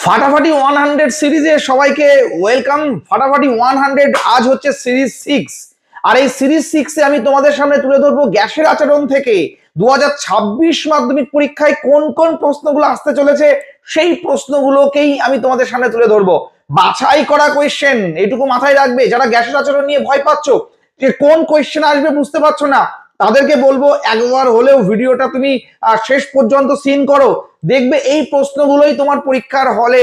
ফাটাফাটি 100 সিরিজে সবাইকে ওয়েলকাম। ফাটাফাটি 100 আজ হচ্ছে সিরিজ 6। আর এই সিরিজ 6 এ আমি তোমাদের সামনে তুলে ধরবো গ্যাসের আচরণ থেকে 2026 মাধ্যমিক পরীক্ষায় কোন কোন প্রশ্নগুলো আসতে চলেছে, সেই প্রশ্নগুলোকেই আমি তোমাদের সামনে তুলে ধরবো। বাছাই করা কোয়েশ্চেন, এটুকু মাথায় রাখবে। যারা গ্যাসের আচরণ নিয়ে ভয় পাচ্ছ যে কোন কোয়েশ্চেন আসবে বুঝতে পারছো না, তাদেরকে বলবো একবার হলেও ভিডিওটা তুমি শেষ পর্যন্ত সিন করো, দেখবে এই প্রশ্নগুলোই তোমার পরীক্ষার হলে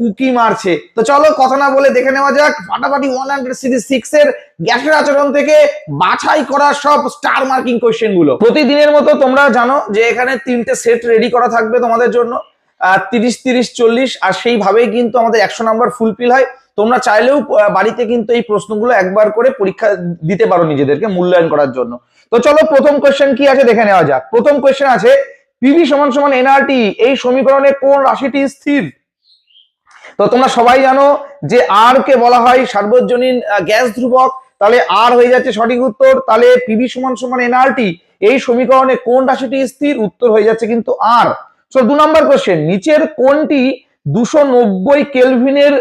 উকি মারছে। তো চলো কথা না বলে দেখে নেওয়া যাক ফাটাফাটি 100 সিরিজ 6 এর গ্যাসের আচরণ থেকে বাছাই করা সব স্টার মার্কিং কোয়েশ্চেন গুলো। প্রতিদিনের মতো তোমরা জানো যে এখানে 3টে সেট রেডি করা থাকবে তোমাদের জন্য, 30-30-40, আর সেইভাবেই কিন্তু আমাদের 100 নাম্বার ফুলফিল হয়। তোমরা চাইলেও বাড়িতে কিন্তু এই প্রশ্নগুলো একবার করে পরীক্ষা দিতে পারো নিজেদেরকে মূল্যায়ন করার জন্য। তো চলো প্রথম কোয়েশ্চেন কি আছে দেখে নেওয়া যাক। প্রথম কোয়েশ্চেন আছে পিভি সমান সমান এনআরটি, এই সমীকরণে কোন রাশিটি স্থির? তো তোমরা সবাই জানো যে আর কে বলা হয় সার্বজনীন গ্যাস ধ্রুবক, তাহলে আর হয়ে যাচ্ছে সঠিক উত্তর। তাহলে পিভি সমান সমান এনআরটি, এই সমীকরণে কোন রাশিটি স্থির? উত্তর হয়ে যাচ্ছে কিন্তু আর। সো 2 নম্বর কোশ্চেন, নিচের কোনটি 290 কেলভিনের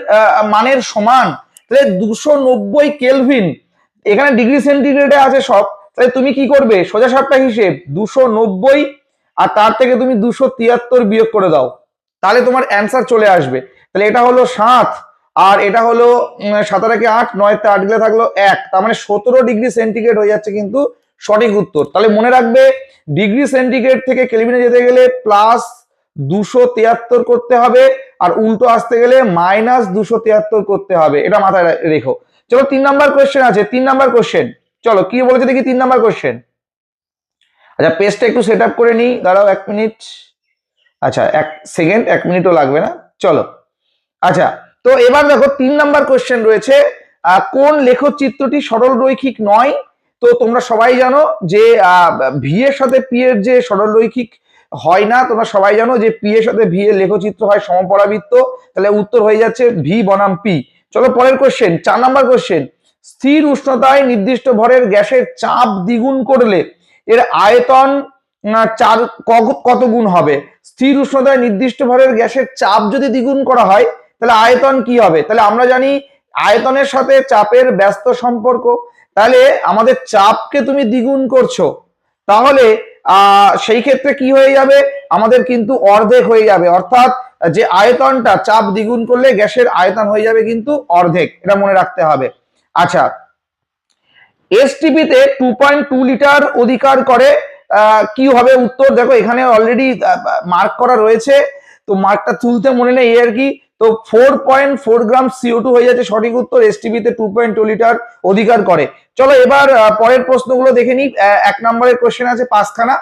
মানের সমান? তাহলে 290 কেলভিন, এখানে ডিগ্রি সেন্টিগ্রেডে আছে সব, তাহলে তুমি কি করবে? সোজা সাপটা হিসেব, 290 আর তার থেকে তুমি 273 বিয়োগ করে দাও, তাহলে তোমার অ্যান্সার চলে আসবে। তাহলে এটা হলো 7 আর এটা হলো 7 কে 8, 9 তে 8 গেলে থাকলো 1, তার মানে 17 ডিগ্রি সেন্টিগ্রেড হয়ে যাচ্ছে কিন্তু সঠিক উত্তর। তাহলে মনে রাখবে ডিগ্রি সেন্টিগ্রেড থেকে কেলভিনে যেতে গেলে প্লাস 273 করতে হবে, আর উল্টো আসতে গেলে মাইনাস 273 করতে হবে, এটা মাথায় রেখো। চলো 3 নাম্বার কোশ্চেন আছে। 3 নাম্বার কোশ্চেন, চলো কি বলেছে দেখি 3 নাম্বার কোশ্চেন। আচ্ছা পেজটা একটু সেট আপ করে নিই, দাঁড়াও 1 মিনিট। আচ্ছা 1 সেকেন্ড, 1 মিনিটও লাগবে না, চলো। আচ্ছা তো এবার দেখো 3 নাম্বার কোশ্চেন রয়েছে, কোন লেখচিত্রটি সরল রৈখিক নয়? তো তোমরা সবাই জানো যে ভি এর সাথে পি এর যে সরল রৈখিক হয় না, তোমরা সবাই জানো যে পি এর সাথে ভি এর লেখচিত্র হয় সমপরাবৃত্ত, তাহলে উত্তর হয়ে যাচ্ছে ভি বনাম পি। চলো পরের কোশ্চেন, 4 নাম্বার কোশ্চেন, স্থির উষ্ণতায় নির্দিষ্ট ভরের গ্যাসের চাপ দ্বিগুণ করলে এর আয়তন কত গুণ হবে? স্থির উষ্ণতায় নির্দিষ্ট ভরের গ্যাসের চাপ যদি দ্বিগুণ করা হয় তাহলে আয়তন কি হবে? তাহলে আমরা জানি আয়তনের সাথে চাপের ব্যস্ত সম্পর্ক, তাহলে আমাদের চাপকে তুমি দ্বিগুণ করছো, তাহলে সেই ক্ষেত্রে কি হয়ে যাবে? আমাদের কিন্তু অর্ধেক হয়ে যাবে, অর্থাৎ যে আয়তনটা চাপ দ্বিগুণ করলে গ্যাসের আয়তন হয়ে যাবে কিন্তু অর্ধেক, এটা মনে রাখতে হবে। আচ্ছা এসটিপিতে 2.2 লিটার অধিকার করে কি হবে উত্তর? দেখো এখানে অলরেডি মার্ক করা রয়েছে, তো মার্কটা তুলতে মনে নেই আর কি। তো 4.4 গ্রাম CO2 হয়ে যাচ্ছে সঠিক উত্তর। এসটিপিতে 2.2 লিটার অধিকার করে। চলো এবার পরের প্রশ্নগুলো দেখে নিই। 1 নম্বরের কোশ্চেন আছে 5খানা।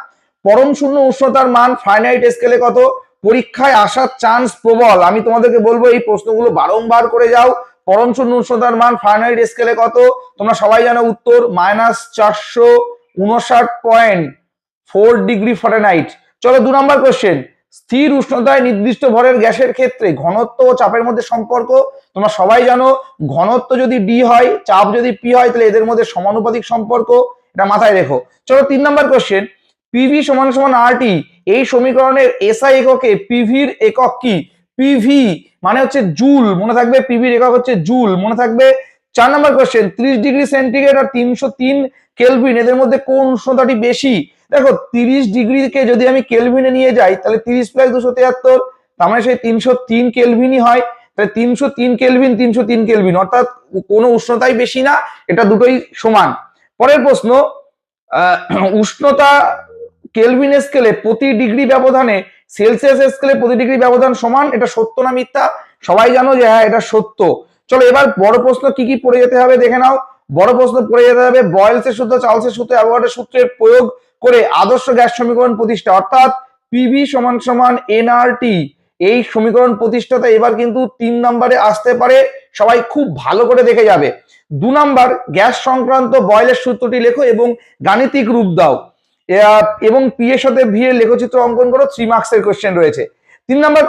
পরম শূন্য উষ্ণতার মান ফারেনহাইট স্কেলে কত? পরীক্ষায় আসার চান্স প্রবল, আমি তোমাদেরকে বলবো এই প্রশ্নগুলো বারংবার করে যাও। পরম শূন্য উষ্ণতার মান ফারেনহাইট স্কেলে কত? তোমরা সবাই জানো উত্তর -459.4 ডিগ্রি ফারেনহাইট। চলো 2 নম্বর কোশ্চেন, স্থির উষ্ণতায় নির্দিষ্ট ভরের গ্যাসের ক্ষেত্রে ঘনত্ব ও চাপের মধ্যে সম্পর্ক। তোমরা সবাই জানো ঘনত্ব যদি ডি হয়, চাপ যদি পি হয়, তাহলে এদের মধ্যে সমানুপাতিক সম্পর্ক, এটা মাথায় রেখো। চলো 3 নম্বর কোশ্চেন, পিভি সমান সমান আরটি, এই সমীকরণের এসআই এককে পিভির একক কি? পিভি মানে হচ্ছে জুল, মনে থাকবে, পিভির একক হচ্ছে জুল, মনে থাকবে। 4 নম্বর কোশ্চেন, 30 ডিগ্রি সেন্টিগ্রেড আর 303 কেলভিন, এদের মধ্যে কোন উষ্ণতাটি বেশি? দেখো 30 ডিগ্রিকে যদি আমি কেলভিনে নিয়ে যাই তাহলে 30 + 273, তার মানে সেই 303 কেলভিনই হয়। তাহলে 303 কেলভিন 303 কেলভিন, অর্থাৎ কোনো উষ্ণতাই বেশি না, এটা দুটোই সমান। পরের প্রশ্ন, উষ্ণতা কেলভিন স্কেলে প্রতি ডিগ্রি ব্যবধানে সেলসিয়াস স্কেলে প্রতি ডিগ্রি ব্যবধান সমান, এটা সত্য না মিথ্যা? সবাই জানো যে হ্যাঁ এটা সত্য। চলো এবার বড় প্রশ্ন কি কি পড়ে যেতে হবে দেখে নাও। বড় প্রশ্ন পড়ে যেতে হবে বয়েলসের সূত্র, চার্লসের সূত্র, অ্যাভোগাড্রোর সূত্রের প্রয়োগ করে আদর্শ গ্যাস সমীকরণ প্রতিষ্ঠা, অর্থাৎ পিভি সমান সমান এনআরটি, এই সমীকরণ প্রতিষ্ঠাতে এবার কিন্তু 3 নম্বরে আসতে পারে, সবাই খুব ভালো করে দেখে যাবে। 2 নম্বর, গ্যাস সংক্রান্ত বয়েলের সূত্রটি লেখো এবং গাণিতিক রূপ দাও, এবং পি এর সাথে ভি এর লেখচিত্র অঙ্কন করো। 3 মার্কসের কোশ্চেন রয়েছে। 3 নম্বর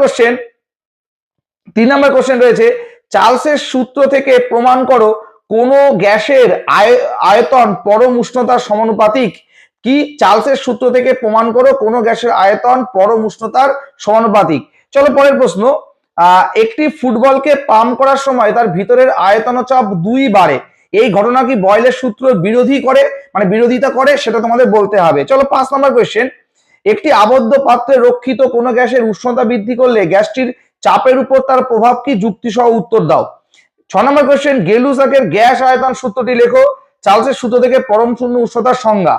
কোশ্চেন রয়েছে, চার্লসের সূত্র থেকে প্রমাণ করো কোন গ্যাসের আয়তন পরম উষ্ণতার সমানুপাতিক। কি? চার্লসের সূত্র থেকে প্রমাণ করো কোন গ্যাসের আয়তন পরম উষ্ণতার সমানুপাতিক। চলো পরের প্রশ্ন, একটি ফুটবলকে পাম্প করার সময় তার ভিতরের আয়তন চাপ 2 বাড়ে, এই ঘটনা কি বয়েলের সূত্র বিরোধিতা করে, সেটা তোমাদের বলতে হবে। চলো 5 নম্বর কোয়েশ্চেন। একটি আবদ্ধ পাত্রে রক্ষিত কোনো গ্যাসের উষ্ণতা বৃদ্ধি করলে গ্যাসটির চাপের উপর তার প্রভাব কি, যুক্তি সহ উত্তর দাও। 6 নম্বর কোয়েশ্চেন, গেলুসাকের গ্যাস আয়তন সূত্রটি লেখো, চার্লসের সূত্র থেকে পরম শূন্য উষ্ণতার সংজ্ঞা।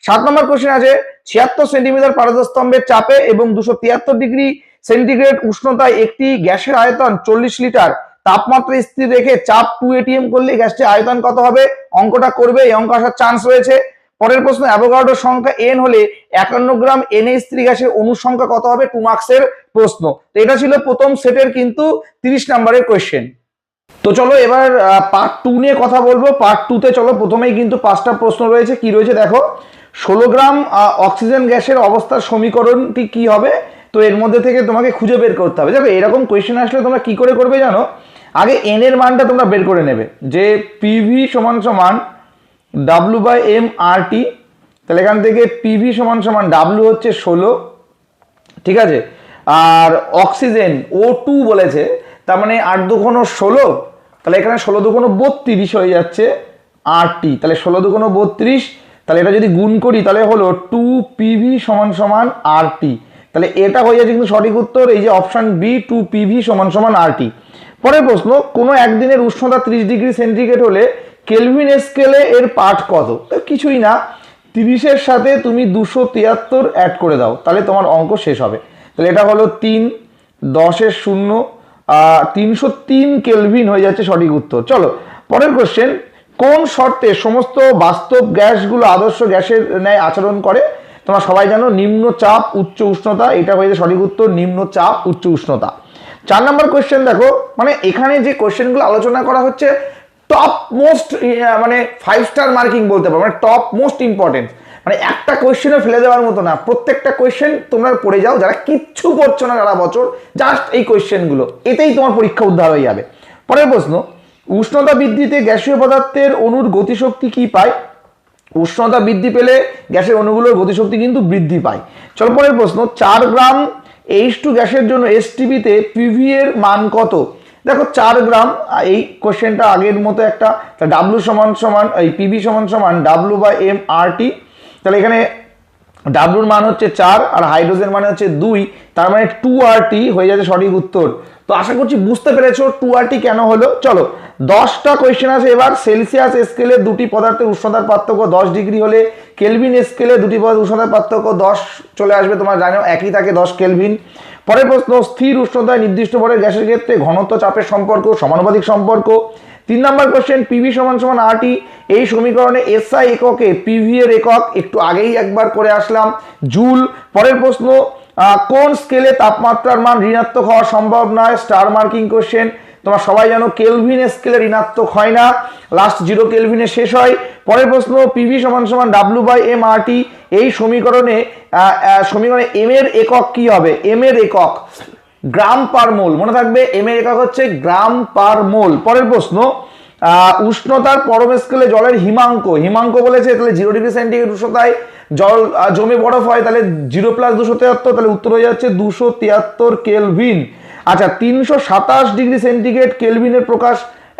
7 নম্বর কোয়েশ্চেন আছে 76 সেন্টিমিটার পারদস্তম্ভের চাপে এবং 273 ডিগ্রি সেন্টিগ্রেড উষ্ণতায় একটি গ্যাসের আয়তন 40 লিটার তাপমাত্রা স্থির রেখে চাপ 2 atm করলে গ্যাসটির আয়তন কত হবে, অঙ্কটা করবে, এই অঙ্ক আসার চান্স রয়েছে। পরের প্রশ্ন, অ্যাভোগাড্রোর সংখ্যা n হলে 51 গ্রাম NH3 গ্যাসের অণুর সংখ্যা কত হবে, 2 মার্কসের প্রশ্ন। তো এটা ছিল প্রথম সেটের কিন্তু 30 নম্বরের কোয়েশ্চেন। তো চলো এবার পার্ট 2 নিয়ে কথা বলবো। পার্ট 2 তে চলো প্রথমেই কিন্তু 5টা প্রশ্ন রয়েছে। কি রয়েছে দেখো, 16 গ্রাম অক্সিজেন গ্যাসের অবস্থার সমীকরণটি কি হবে, তো এর মধ্যে থেকে তোমাকে খুঁজে বের করতে হবে। দেখো এরকম কোয়েশ্চেন আসলে তোমরা কি করে করবে জানো, আগে এন এর মানটা তোমরা বের করে নেবে, যে পিভি সমান সমান W/m/RT, তাহলে এখান থেকে পিভি সমান সমান W হচ্ছে 16, ঠিক আছে, আর অক্সিজেন O2 বলেছে, তার মানে 8 দুগুণ 16, তাহলে এখানে 16 দুগুণ 32 হয়ে যাচ্ছে RT, তাহলে 16 দুগুণ 32, তাহলে এটা যদি গুণ করি তাহলে হলো 2PV সমান সমান RT, তাহলে এটা হয়ে যাচ্ছে কিন্তু সঠিক উত্তর, এই যে অপশন বি, 2PV সমান সমান RT। পরের প্রশ্ন, কোনো একদিনের উষ্ণতা 30 ডিগ্রি সেন্টিগ্রেড হলে কেলভিন স্কেলে এর পাঠ কত, কিছুই না, 30-এর সাথে তুমি 273 অ্যাড করে দাও, তাহলে তোমার অঙ্ক শেষ হবে। তাহলে এটা হলো 3, 10-এর 0, 303 কেলভিন হয়ে যাচ্ছে সঠিক উত্তর। চলো পরের কোশ্চেন, কোন শর্তে সমস্ত বাস্তব গ্যাসগুলো আদর্শ গ্যাসের ন্যায় আচরণ করে, তোমরা সবাই জানো নিম্ন চাপ উচ্চ উষ্ণতা, এটা হয়ে যাচ্ছে সঠিক উত্তর, নিম্ন চাপ উচ্চ উষ্ণতা। 4 নম্বর কোশ্চেন দেখো, মানে এখানে যে কোশ্চেনগুলো আলোচনা করা হচ্ছে টপ মোস্ট, মানে 5 স্টার মার্কিং বলতে পারো, মানে টপ মোস্ট ইম্পর্টেন্ট, মানে একটা কোয়েশ্চেনে ফেলে দেওয়ার মতো না, প্রত্যেকটা কোয়েশ্চেন তোমরা পড়ে যাও, যারা কিচ্ছু পড়ছো না সারা বছর, জাস্ট এই কোয়েশ্চেনগুলো, এতেই তোমার পরীক্ষা উদ্ধার হয়ে যাবে। পরের প্রশ্ন, উষ্ণতা বৃদ্ধিতে গ্যাসীয় পদার্থের অণুর গতিশক্তি কি পায়, উষ্ণতা বৃদ্ধি পেলে গ্যাসের অণুগুলোর গতিশক্তি কিন্তু বৃদ্ধি পায়। চলো পরের প্রশ্ন, 4 গ্রাম H2 গ্যাসের জন্য STB-তে পিভি এর মান কত, দেখো 4 গ্রাম, এই কোশ্চেনটা আগের মতো একটা, ডাব্লু সমান সমান এই পিভি সমান সমান W/m/RT, তাহলে এখানে ডাব্লুর মান হচ্ছে 4 আর হাইড্রোজেন মানে হচ্ছে 2, তার মানে 2RT হয়ে যাচ্ছে সঠিক উত্তর। তো আশা করছি বুঝতে পেরেছো 2RT কেন হলো। চলো 10টা কোয়েশ্চেন আছে এবার। সেলসিয়াস স্কেলে দুটি পদার্থের উষ্ণতার পার্থক্য 10 ডিগ্রি হলে কেলভিন স্কেলে দুটি পদার্থের উষ্ণতার পার্থক্য 10 চলে আসবে, তোমরা জানো একই থাকে 10 কেলভিন। পরের প্রশ্ন, স্থির উষ্ণতায় নির্দিষ্ট ভরের গ্যাসের ক্ষেত্রে ঘনত্ব চাপের সম্পর্ক সমানুপাতিক সম্পর্ক। 3 নম্বর কোশ্চেন, পিভি সমান সমান RT, এই সমীকরণে SI এককে পিভি এর একক একটু আগেই একবার করে আসলাম, জুল। পরের প্রশ্ন, কোন স্কেলে তাপমাত্রার মান ঋণাত্মক হওয়া সম্ভব নয়, স্টার মার্কিং কোশ্চেন, তোমরা সবাই জানো কেলভিন স্কেলে ঋণাত্মক হয় না, লাস্ট 0 কেলভিনে শেষ হয়। পরের প্রশ্ন, পিভি সমান সমান W/m/RT, এই সমীকরণে এম এর একক কি হবে, এম এর একক গ্রাম পার মোল, মনে থাকবে এম এর একক হচ্ছে গ্রাম পার মোল। পরের প্রশ্ন, উষ্ণতার পরম স্কেলে জলের হিমাঙ্ক বলেছে, তাহলে 0 ডিগ্রি সেন্টিগ্রেড উষ্ণতায় জল জমে বরফ হয়, তাহলে 0 + 273, তাহলে উত্তর হয়ে যাচ্ছে 273 কেলভিন। আচ্ছা 327 ডিগ্রি সেন্টিগ্রেড কেলভিনের প্রকাশ,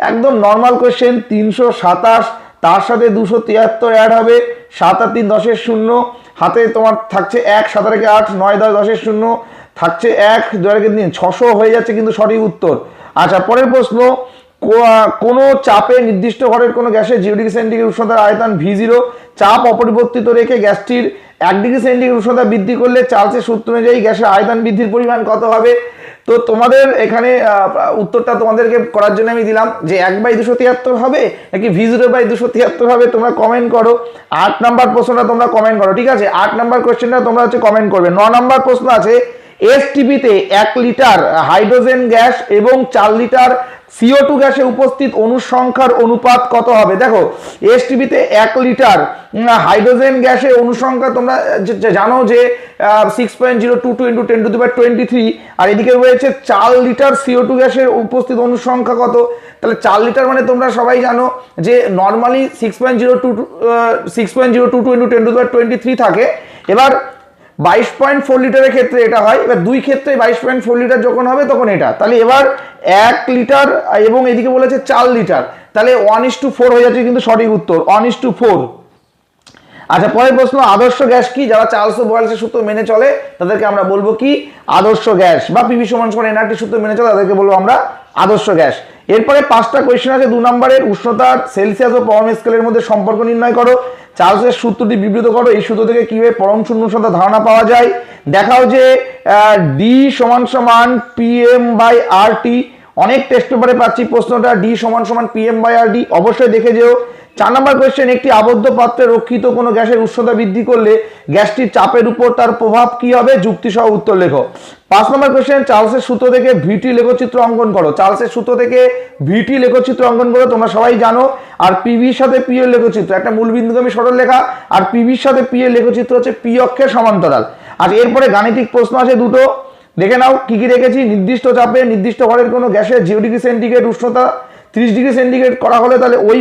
একদম নর্মাল কোয়েশ্চেন, 327, তার সাথে 273 অ্যাড হবে, 7 আর 3 10-এর 0, হাতে তোমার থাকছে 1, 7 আর 8 9 10 10-এর 0, থাকছে 1, 2 আর 3 600 হয়ে যাচ্ছে কিন্তু সঠিক উত্তর। আচ্ছা পরের প্রশ্ন, কোন চাপে নির্দিষ্ট ঘরের কোন গ্যাসের 0 ডিগ্রি সেন্টিগ্রেড উষ্ণতার আয়তন V0, চাপ অপরিবর্তিত রেখে গ্যাসটির 1 ডিগ্রি সেন্টিগ্রেড উষ্ণতা বৃদ্ধি করলে চার্লসের সূত্র অনুযায়ী গ্যাসের আয়তন বৃদ্ধির পরিমাণ কত হবে। তো তোমাদের এখানে উত্তরটা তোমাদেরকে করার জন্য আমি দিলাম যে 1/273 হবে নাকি V0/273 হবে, তোমরা কমেন্ট করো। 8 নাম্বার প্রশ্নটা তোমরা কমেন্ট করো, ঠিক আছে, 8 নাম্বার কোশ্চেনটা তোমরা হচ্ছে কমেন্ট করবে। 9 নাম্বার প্রশ্ন আছে, STB-তে 1 লিটার হাইড্রোজেন গ্যাস এবং 4 লিটার CO2 গ্যাসে উপস্থিত অণুর সংখ্যার অনুপাত কত হবে। দেখো STB-তে 1 লিটার হাইড্রোজেন গ্যাসের অণু সংখ্যা তোমরা জানো যে 6.022 × 10⁻23, আর এদিকে রয়েছে 4 লিটার CO2 গ্যাসের উপস্থিত অণু সংখ্যা কত, তাহলে 4 লিটার মানে তোমরা সবাই জানো যে নর্মালি 6.022 × 10⁻23 থাকে। এবার 22.4 লিটারের ক্ষেত্রে এটা হয়। এবার দুই ক্ষেত্রে 22.4 লিটার যখন হবে তখন এটা, তাহলে এবার 1 লিটার এবং এদিকে বলেছে 4 লিটার, তাহলে 1:4 হয়ে যাচ্ছে কিন্তু সঠিক উত্তর 1:4। আচ্ছা, পরের প্রশ্ন, আদর্শ গ্যাস কি? যারা চার্লস বয়েলসের সূত্র মেনে চলে তাদেরকে আমরা বলবো কি? আদর্শ গ্যাস। বা পিভি সমান এনআরটি সূত্র মেনে চলে তাদেরকে বলবো আমরা আদর্শ গ্যাস। এরপরে 5টা কোয়েশ্চেন আছে 2 নম্বরের। উষ্ণতার সেলসিয়াস ও পরম স্কেলের মধ্যে সম্পর্ক নির্ণয় করো। চার্লসের সূত্রটি বিবৃত করো। এই সূত্র থেকে কিভাবে পরম শূন্য উষ্ণতা ধারণা পাওয়া যায়। দেখাও যে ডি সমান সমান পিএম বাই আর টি। অনেক টেস্ট পেপারে পাচ্ছি প্রশ্নটা, ডি সমান সমান পিএম বাই আর ডি, অবশ্যই দেখে যেও। 4 নম্বর কোয়েশ্চেন, একটি আবদ্ধ পাত্রে রক্ষিত কোনো গ্যাসের উষ্ণতা বৃদ্ধি করলে গ্যাসটির চাপের উপর তার প্রভাব কি হবে? যুক্তি সহ উত্তর লেখো। 5 নম্বর কোয়েশ্চেন, চার্লসের সূত্র থেকে ভিটি লেখচিত্র অঙ্কন করো। চার্লসের সূত্র থেকে ভিটি লেখচিত্র অঙ্কন করো, তোমরা সবাই জানো। আর পিভির সাথে পি এর লেখচিত্র, একটা মূলবিন্দুগামী সরল লেখা, আর পিভির সাথে পি এর লেখচিত্র হচ্ছে পি অক্ষের সমান্তরাল। আর এরপরে গাণিতিক প্রশ্ন আছে দুটো, দেখে নাও কি কি রেখেছি। নির্দিষ্ট চাপে নির্দিষ্ট ভরের কোনো গ্যাসের 0 ডিগ্রি সেন্টিগ্রেড উষ্ণতা 30 ডিগ্রি সেন্টিগ্রেড করা হলে তাহলে ওই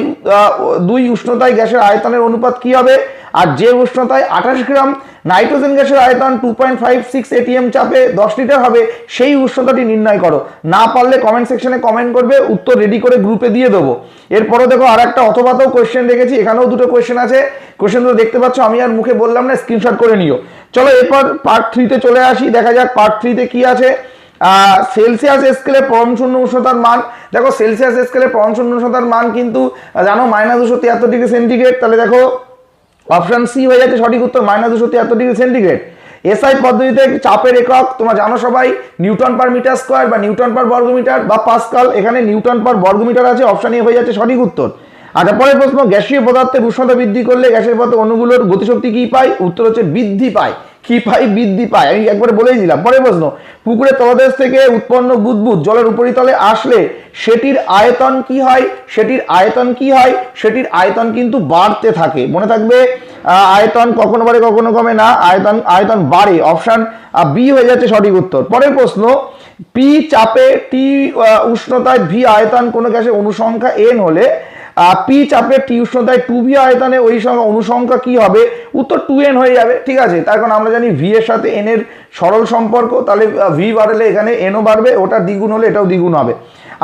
দুই উষ্ণতায় গ্যাসের আয়তনের অনুপাত কি হবে? আর যে উষ্ণতায় 28 গ্রাম নাইট্রোজেন গ্যাসের আয়তন 2.56 এটিএম চাপে 10 লিটার হবে সেই উষ্ণতাটি নির্ণয় করো। না পারলে কমেন্ট সেকশনে কমেন্ট করবে, উত্তর রেডি করে গ্রুপে দিয়ে দেবো। এরপরও দেখো আর একটা অথবাতেও কোয়েশ্চেন রেখেছি, এখানেও দুটো কোয়েশ্চেন আছে। কোয়েশ্চেনগুলো দেখতে পাচ্ছ, আমি আর মুখে বললাম না, স্ক্রিনশট করে নিও। চলো এরপর পার্ট 3-তে চলে আসি, দেখা যাক পার্ট 3-তে কি আছে। সেলসিয়াস স্কেলে পরম শূন্য উষ্ণতার মান। দেখো সেলসিয়াস স্কেলে পরম শূন্য উষ্ণতার মান কিন্তু জানো -273 ডিগ্রি সেন্টিগ্রেড। তাহলে দেখো অপশন সি হয়ে যাচ্ছে সঠিক উত্তর, -273 ডিগ্রি সেন্টিগ্রেড। এসআই পদ্ধতিতে চাপের একক তোমরা জানো সবাই, নিউটন পার মিটার স্কোয়ার বা নিউটন পার বর্গমিটার বা পাস্কাল। এখানে নিউটন পার বর্গমিটার আছে, অপশন এ হয়ে যাচ্ছে সঠিক উত্তর। আচ্ছা, পরের প্রশ্ন, গ্যাসীয় পদার্থের উষ্ণতা বৃদ্ধি করলে গ্যাসের পথে অণুগুলোর গতিশক্তি কি পায়? উত্তর হচ্ছে বৃদ্ধি পায়। কি পাই? বৃদ্ধি পায়, আমি একবারে বলেই দিলাম। পরের প্রশ্ন, পুকুরের তলদেশ থেকে উৎপন্ন বুদবুদ জলের উপরিতলে আসলে সেটির আয়তন কি হয়? সেটির আয়তন কি হয়? সেটির আয়তন কিন্তু বাড়তে থাকে, মনে থাকবে। আয়তন কখনো বাড়ে কখনো কমে না, আয়তন বাড়ে। অপশন বি হয়ে যাচ্ছে সঠিক উত্তর। পরের প্রশ্ন, পি চাপে টি উষ্ণতায় ভি আয়তন কোনো গ্যাসের অনুসংখ্যা এন হলে পি চাপে টি উষ্ণতায় 2v আয়তনে ওই সংখ্যা অনুসংখ্যা কি হবে? উত্তর 2n হয়ে যাবে। ঠিক আছে, তার কারণ আমরা জানি ভি এর সাথে এন এর সরল সম্পর্ক, তাহলে ভি বাড়লে এখানে এনও বাড়বে, ওটা দ্বিগুণ হলে এটাও দ্বিগুণ হবে।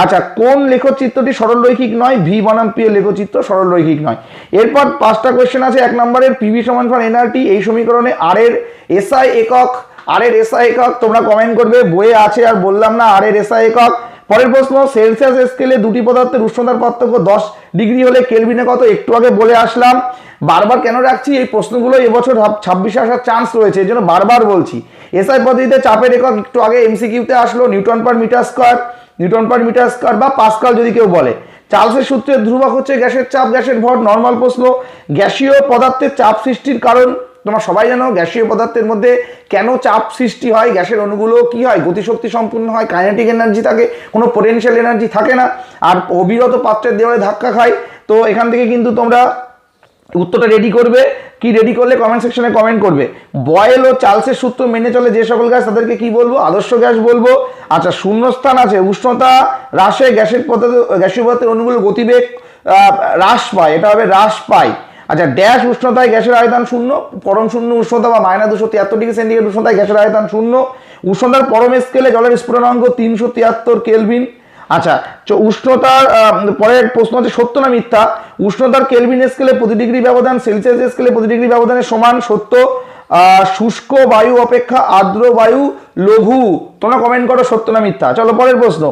আচ্ছা, কোন লেখচিত্রটি সরল রৈখিক নয়? ভি বনাম পি এর লেখচিত্র সরল রৈখিক নয়। এরপর 5টা কোয়েশ্চেন আছে। 1 নম্বরের পিভি সমান এনআরটি, এই সমীকরণে আর এর এসআই একক। আর এর এসআই একক তোমরা কমেন্ট করবে, বইয়ে আছে আর বললাম না আর এর এসআই একক। পরের প্রশ্ন, সেলসিয়াস স্কেলে দুটি পদার্থের উষ্ণতার পার্থক্য 10 ডিগ্রি হলে কেলভিনে কত? একটু আগে বলে আসলাম। বারবার কেন রাখছি? এই প্রশ্নগুলো এবছর 26-এ আসার চান্স রয়েছে, এই জন্য বারবার বলছি। এসআই পদ্ধতিতে চাপের একক একটু আগে এমসিকিউতে আসলো, newton per metre square, newton per metre square বা পাস্কাল যদি কেউ বলে। চার্লসের সূত্রের ধ্রুবক হচ্ছে গ্যাসের চাপ, গ্যাসের ভর। নর্মাল প্রশ্ন, গ্যাসীয় পদার্থের চাপ সৃষ্টির কারণ তোমরা সবাই জানো। গ্যাসীয় পদার্থের মধ্যে কেন চাপ সৃষ্টি হয়? গ্যাসের অণুগুলো কি হয়? গতিশক্তি সম্পূর্ণ হয়, কাইনেটিক এনার্জি থাকে, কোনো পোটেনশিয়াল এনার্জি থাকে না, আর অবিরত পাত্রের দেওয়ালে ধাক্কা খায়। তো এখান থেকে কিন্তু তোমরা উত্তরটা রেডি করবে। কি রেডি করলে কমেন্ট সেকশনে কমেন্ট করবে। বয়েল ও চার্লসের সূত্র মেনে চলে যে সকল গ্যাস তাদেরকে কি বলবো? আদর্শ গ্যাস বলবো। আচ্ছা, শূন্যস্থান আছে, উষ্ণতা হ্রাসে গ্যাসীয় পদার্থের অণুগুলো গতিবেগ হ্রাস পায়, এটা হবে হ্রাস পায়। আচ্ছা, ড্যাশ উষ্ণতায় গ্যাসের আয়তন 0, পরম শূন্য উষ্ণতা বা -273 ডিগ্রি সেন্টিগ্রেড উষ্ণতায় গ্যাসের আয়তন 0। উষ্ণতার পরম স্কেলে জলের স্ফুটনাঙ্ক 373 কেলভিন। আচ্ছা, উষ্ণতার পরের প্রশ্ন হচ্ছে সত্য না মিথ্যা? উষ্ণতার কেলভিন স্কেলে প্রতি ডিগ্রি ব্যবধান সেলসিয়াস স্কেলে প্রতি ডিগ্রি ব্যবধানের সমান। সত্য। শুষ্ক বায়ু অপেক্ষা আর্দ্র বায়ু লঘু। তোমরা কমেন্ট করো সত্য না মিথ্যা। চলো পরের প্রশ্ন,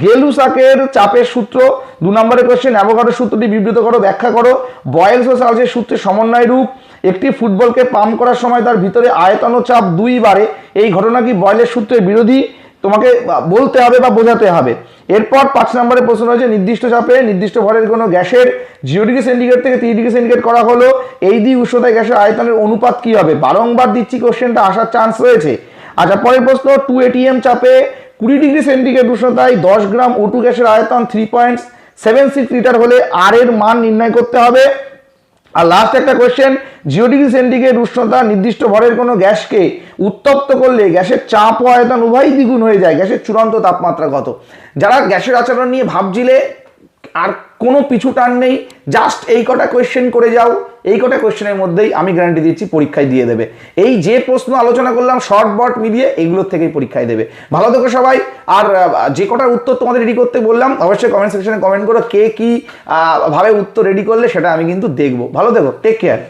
গেলুসাকের চাপের সূত্র 2 নম্বরের কোশ্চেন। অ্যাভোগাড্রোর সূত্রটি বিবৃত করো, ব্যাখ্যা করো। বয়েলস ও চার্লসের সূত্রের সমন্বয় রূপ। একটি ফুটবলকে পাম্প করার সময় তার ভিতরে আয়তন ও চাপ 2 বাড়ে, এই ঘটনা কি বয়েলের সূত্রের বিরোধী? তোমাকে বলতে হবে বা বোঝাতে হবে। এরপর 5 নম্বরের প্রশ্ন রয়েছে, নির্দিষ্ট চাপে নির্দিষ্ট ভরের কোনো গ্যাসের 0 ডিগ্রি সেন্টিগ্রেড থেকে 30 ডিগ্রি সেন্টিগ্রেড করা হলো, এই দুই উষ্ণতায় গ্যাসের আয়তনের অনুপাত কি হবে? বারংবার দিচ্ছি, কোশ্চেনটা আসার চান্স রয়েছে। আচ্ছা, পরের প্রশ্ন, 2 এটিএম চাপে 20 ডিগ্রি সেন্টিগ্রেড উষ্ণতায় 10 গ্রাম O2 গ্যাসের আয়তন 3.76 লিটার হলে আর এর মান নির্ণয় করতে হবে। আর লাস্ট একটা কোয়েশ্চেন, 0 ডিগ্রি সেন্টিগ্রেড উষ্ণতা নির্দিষ্ট ভরের কোনো গ্যাসকে উত্তপ্ত করলে গ্যাসের চাপ ও আয়তন উভয়ই দ্বিগুণ হয়ে যায়, গ্যাসের চূড়ান্ত তাপমাত্রা কত? যারা গ্যাসের আচরণ নিয়ে ভাবছিলে আর কোনো পিছু টান নেই, জাস্ট এই কটা কোয়েশ্চেন করে যাও, এই কটা কোয়েশ্চেনের মধ্যেই আমি গ্যারান্টি দিচ্ছি পরীক্ষায় দিয়ে দেবে। এই যে প্রশ্ন আলোচনা করলাম শর্ট বট মিলিয়ে এইগুলোর থেকেই পরীক্ষায় দেবে। ভালো থেকো সবাই। আর যে কটার উত্তর তোমাদের রেডি করতে বললাম অবশ্যই কমেন্ট সেকশনে কমেন্ট করো কে কি ভাবে উত্তর রেডি করলে, সেটা আমি কিন্তু দেখবো। ভালো থেকো, টেক কেয়ার।